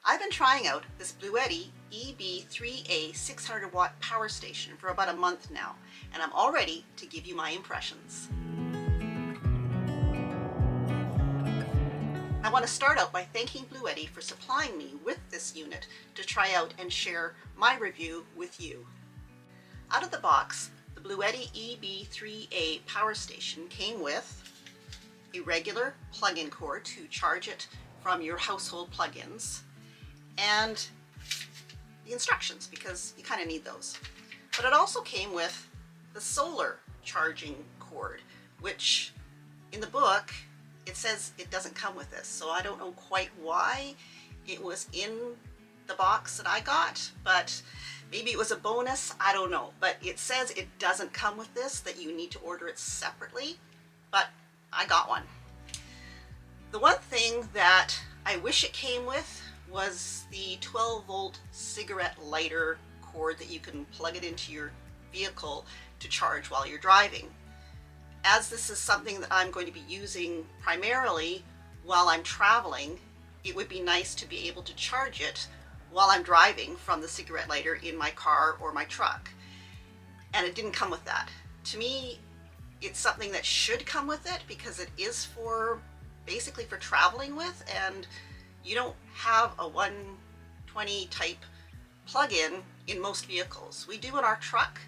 I've been trying out this Bluetti EB3A 600 watt power station for about a month now, and I'm all ready to give you my impressions. I want to start out by thanking Bluetti for supplying me with this unit to try out and share my review with you. Out of the box, the Bluetti EB3A power station came with a regular plug-in cord to charge it from your household plug-ins, and the instructions, because you kind of need those. But it also came with the solar charging cord, which in the book it says it doesn't come with this, so I don't know quite why it was in the box that I got, but maybe it was a bonus, I don't know. But it says it doesn't come with this, that you need to order it separately, but I got one. The one thing that I wish it came with was the 12-volt cigarette lighter cord that you can plug it into your vehicle to charge while you're driving. As this is something that I'm going to be using primarily while I'm traveling, it would be nice to be able to charge it while I'm driving from the cigarette lighter in my car or my truck. And it didn't come with that. To me, it's something that should come with it because it is basically for traveling with, and you don't have a 120 type plug-in in most vehicles. We do in our truck,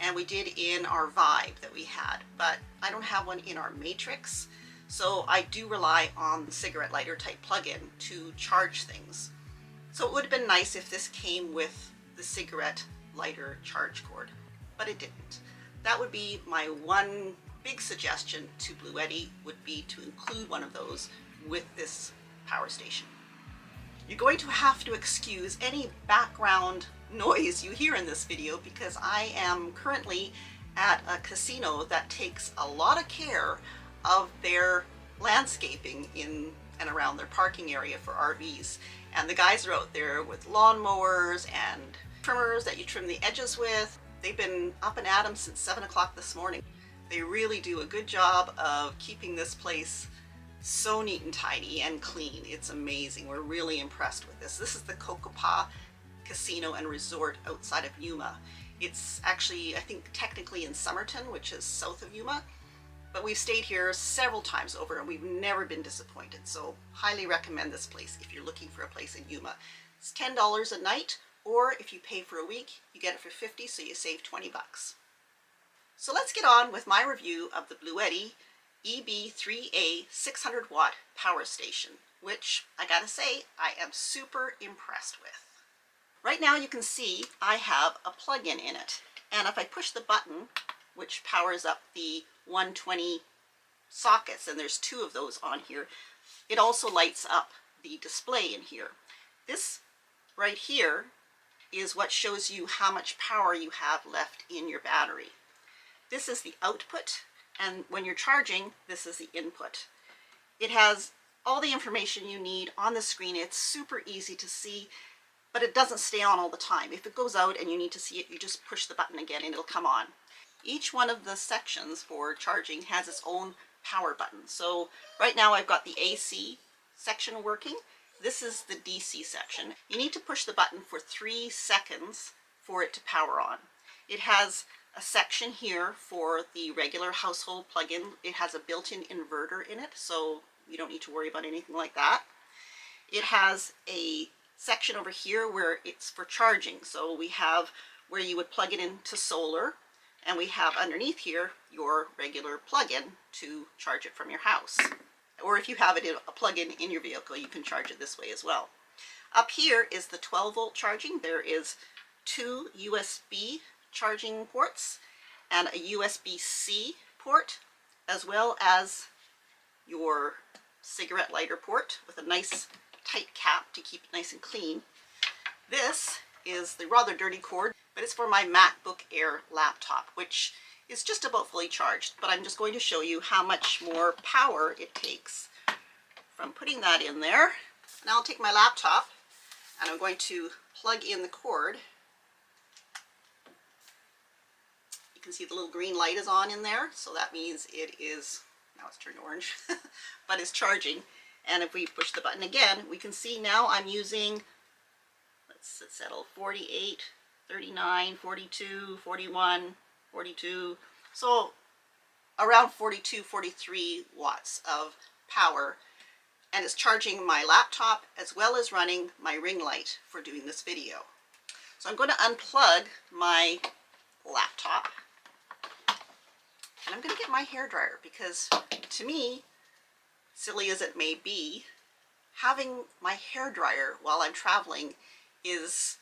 and we did in our Vibe that we had, but I don't have one in our Matrix, so I do rely on the cigarette lighter type plug-in to charge things. So it would have been nice if this came with the cigarette lighter charge cord, but it didn't. That would be my one big suggestion to Bluetti, would be to include one of those with this power station. You're going to have to excuse any background noise you hear in this video because I am currently at a casino that takes a lot of care of their landscaping in and around their parking area for RVs. And the guys are out there with lawnmowers and trimmers that you trim the edges with. They've been up and at 'em since 7 o'clock this morning. They really do a good job of keeping this place so neat and tidy and clean. It's amazing. We're really impressed with this. This is the Kokopah Casino and Resort outside of Yuma. It's actually, I think, technically in Somerton, which is south of Yuma, but we've stayed here several times over and we've never been disappointed. So highly recommend this place if you're looking for a place in Yuma. It's $10 a night, or if you pay for a week, you get it for $50, so you save 20 bucks. So let's get on with my review of the Bluetti EB3A 600 watt power station, which I gotta say, I am super impressed with. Right now you can see I have a plug-in in it, and if I push the button, which powers up the 120 sockets, and there's 2 of those on here, it also lights up the display in here. This right here is what shows you how much power you have left in your battery. This is the output, and when you're charging, this is the input. It has all the information you need on the screen. It's super easy to see, but it doesn't stay on all the time. If it goes out and you need to see it, you just push the button again and it'll come on. Each one of the sections for charging has its own power button. So right now I've got the AC section working. This is the DC section. You need to push the button for 3 seconds for it to power on. It has a section here for the regular household plug-in. It has a built-in inverter in it, so you don't need to worry about anything like that. It has a section over here where it's for charging. So we have where you would plug it into solar, and we have underneath here your regular plug-in to charge it from your house. Or if you have it in a plug-in in your vehicle, you can charge it this way as well. Up here is the 12-volt charging. There is 2 USB charging ports and a USB-C port, as well as your cigarette lighter port with a nice tight cap to keep it nice and clean. This is the rather dirty cord, but it's for my MacBook Air laptop, which is just about fully charged, but I'm just going to show you how much more power it takes from putting that in there. Now I'll take my laptop and I'm going to plug in the cord. You can see the little green light is on in there, so that means it is, now it's turned orange, but it's charging. And if we push the button again, we can see now I'm using, let's settle, 48, 39, 42, 41, 42. So around 42, 43 watts of power. And it's charging my laptop as well as running my ring light for doing this video. So I'm going to unplug my laptop. And I'm going to get my hairdryer because, to me, silly as it may be, having my hairdryer while I'm traveling is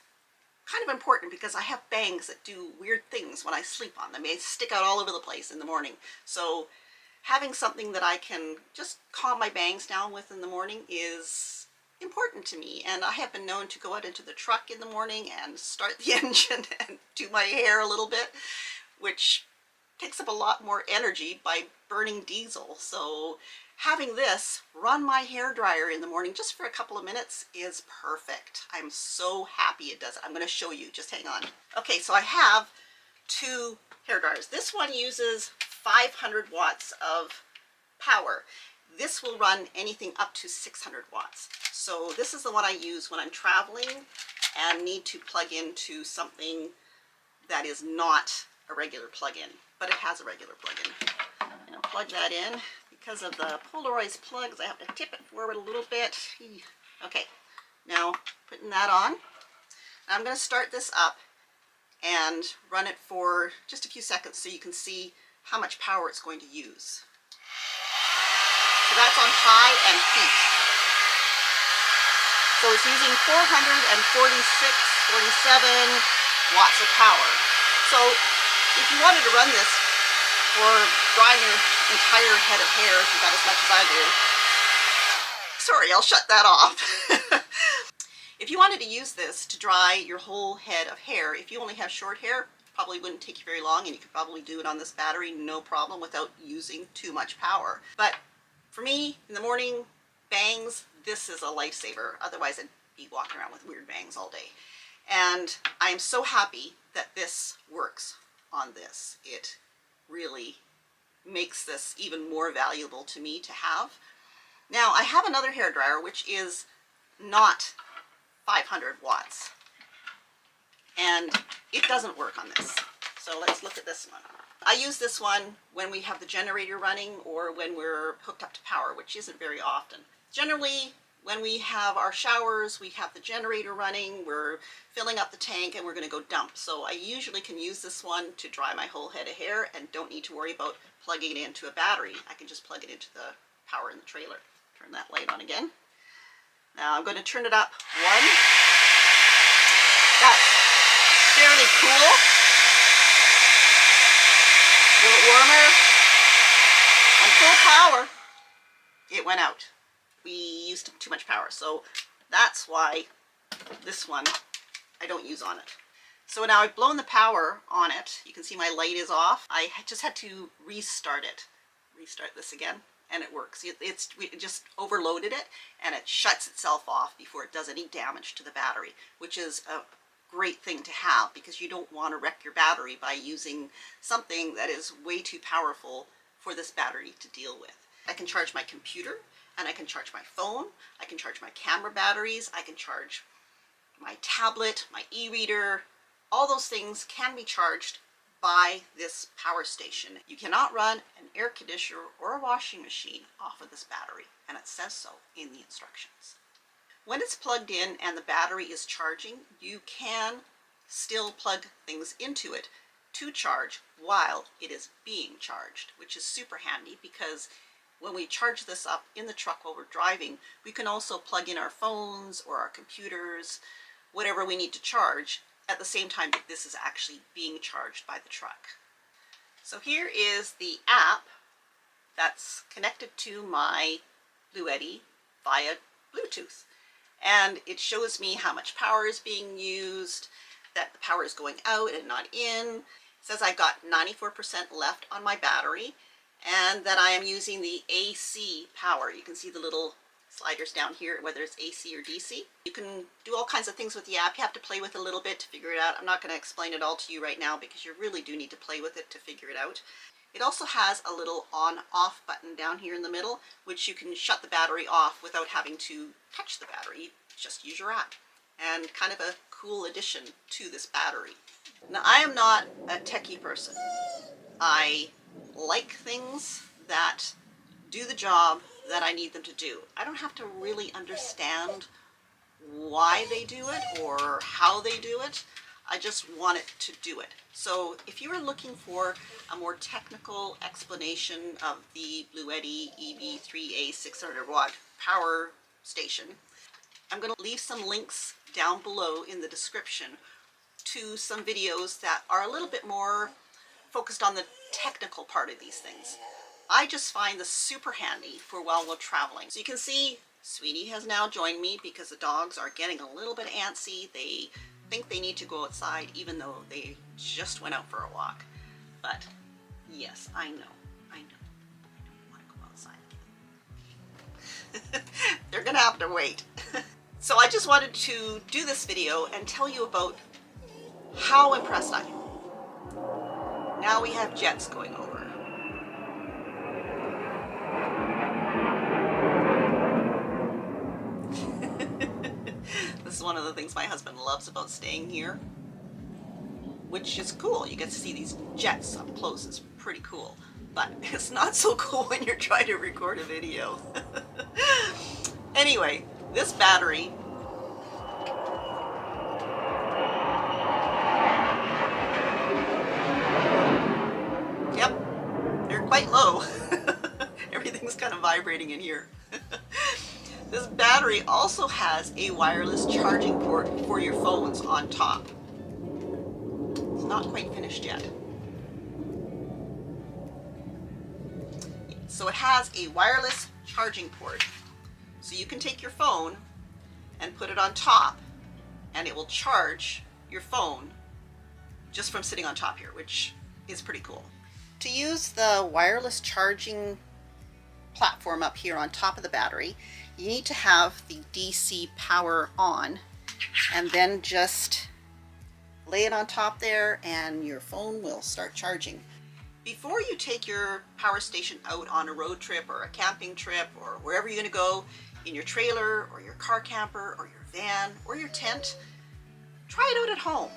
kind of important because I have bangs that do weird things when I sleep on them. They stick out all over the place in the morning. So having something that I can just calm my bangs down with in the morning is important to me. And I have been known to go out into the truck in the morning and start the engine and do my hair a little bit, which takes up a lot more energy by burning diesel. So having this run my hair dryer in the morning just for a couple of minutes is perfect. I'm so happy it does it. I'm going to show you. Just hang on. Okay, so I have two hair dryers. This one uses 500 watts of power. This will run anything up to 600 watts. So this is the one I use when I'm traveling and need to plug into something that is not a regular plug-in, but it has a regular plug-in. And I'll plug that in. Because of the Polaroid plugs, I have to tip it forward a little bit. Okay, now putting that on. I'm going to start this up and run it for just a few seconds so you can see how much power it's going to use. So that's on high and heat. So it's using 47 watts of power. So if you wanted to run this for drying your entire head of hair, if you got as much as I do, sorry, I'll shut that off. If you wanted to use this to dry your whole head of hair, if you only have short hair, probably wouldn't take you very long, and you could probably do it on this battery no problem without using too much power. But for me, in the morning, bangs, this is a lifesaver. Otherwise, I'd be walking around with weird bangs all day. And I am so happy that this works on this. It really makes this even more valuable to me to have. Now, I have another hairdryer which is not 500 watts, and it doesn't work on this. So let's look at this one. I use this one when we have the generator running or when we're hooked up to power, which isn't very often. Generally, when we have our showers, we have the generator running, we're filling up the tank, and we're going to go dump. So I usually can use this one to dry my whole head of hair and don't need to worry about plugging it into a battery. I can just plug it into the power in the trailer. Turn that light on again. Now I'm going to turn it up one. That's fairly cool. A little warmer. On full power, it went out. We used too much power, so that's why this one I don't use on it. So now I've blown the power on it. You can see my light is off. I just had to restart it. Restart this again, and it works. We just overloaded it, and it shuts itself off before it does any damage to the battery, which is a great thing to have because you don't want to wreck your battery by using something that is way too powerful for this battery to deal with. I can charge my computer, and I can charge my phone, I can charge my camera batteries, I can charge my tablet, my e-reader. All those things can be charged by this power station. You cannot run an air conditioner or a washing machine off of this battery, and it says so in the instructions. When it's plugged in and the battery is charging, you can still plug things into it to charge while it is being charged, which is super handy because when we charge this up in the truck while we're driving, we can also plug in our phones or our computers, whatever we need to charge, at the same time that this is actually being charged by the truck. So here is the app that's connected to my bluetti via Bluetooth. And it shows me how much power is being used, that the power is going out and not in. It says I've got 94% left on my battery, and that I am using the AC power. You can see the little sliders down here, whether it's AC or DC. You can do all kinds of things with the app. You have to play with it a little bit to figure it out. I'm not going to explain it all to you right now because you really do need to play with it to figure it out. It also has a little on-off button down here in the middle, which you can shut the battery off without having to touch the battery. Just use your app. And kind of a cool addition to this battery. Now, I am not a techie person. I like things that do the job that I need them to do. I don't have to really understand why they do it or how they do it. I just want it to do it. So if you are looking for a more technical explanation of the bluetti EB3A 600 watt power station, I'm going to leave some links down below in the description to some videos that are a little bit more focused on the technical part of these things. I just find this super handy for while we're traveling. So you can see Sweetie has now joined me because the dogs are getting a little bit antsy. They think they need to go outside even though they just went out for a walk. But yes, I know. I don't want to go outside. They're gonna have to wait. So I just wanted to do this video and tell you about how impressed I am. Now we have jets going over. This is one of the things my husband loves about staying here, which is cool. You get to see these jets up close. It's pretty cool. But it's not so cool when you're trying to record a video. Anyway, this battery quite low. Everything's kind of vibrating in here. This battery also has a wireless charging port for your phones on top. It's not quite finished yet. So it has a wireless charging port. So you can take your phone and put it on top and it will charge your phone just from sitting on top here, which is pretty cool. To use the wireless charging platform up here on top of the battery, you need to have the DC power on and then just lay it on top there and your phone will start charging. Before you take your power station out on a road trip or a camping trip or wherever you're going to go, in your trailer or your car camper or your van or your tent, try it out at home.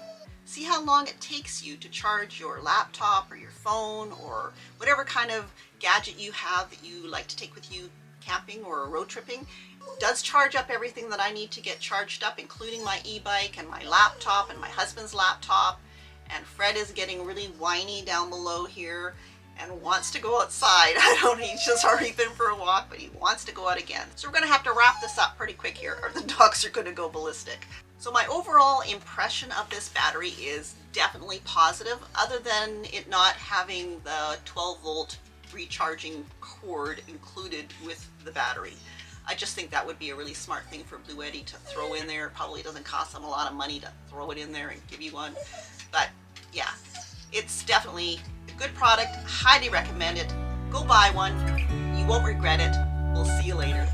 See how long it takes you to charge your laptop or your phone or whatever kind of gadget you have that you like to take with you camping or road tripping. It does charge up everything that I need to get charged up, including my e-bike and my laptop and my husband's laptop. And Fred is getting really whiny down below here and wants to go outside. He's just already been for a walk, but he wants to go out again. So we're going to have to wrap this up pretty quick here or the dogs are going to go ballistic. So my overall impression of this battery is definitely positive, other than it not having the 12-volt recharging cord included with the battery. I just think that would be a really smart thing for bluetti to throw in there. It probably doesn't cost them a lot of money to throw it in there and give you one. But yeah, it's definitely a good product. Highly recommend it. Go buy one. You won't regret it. We'll see you later.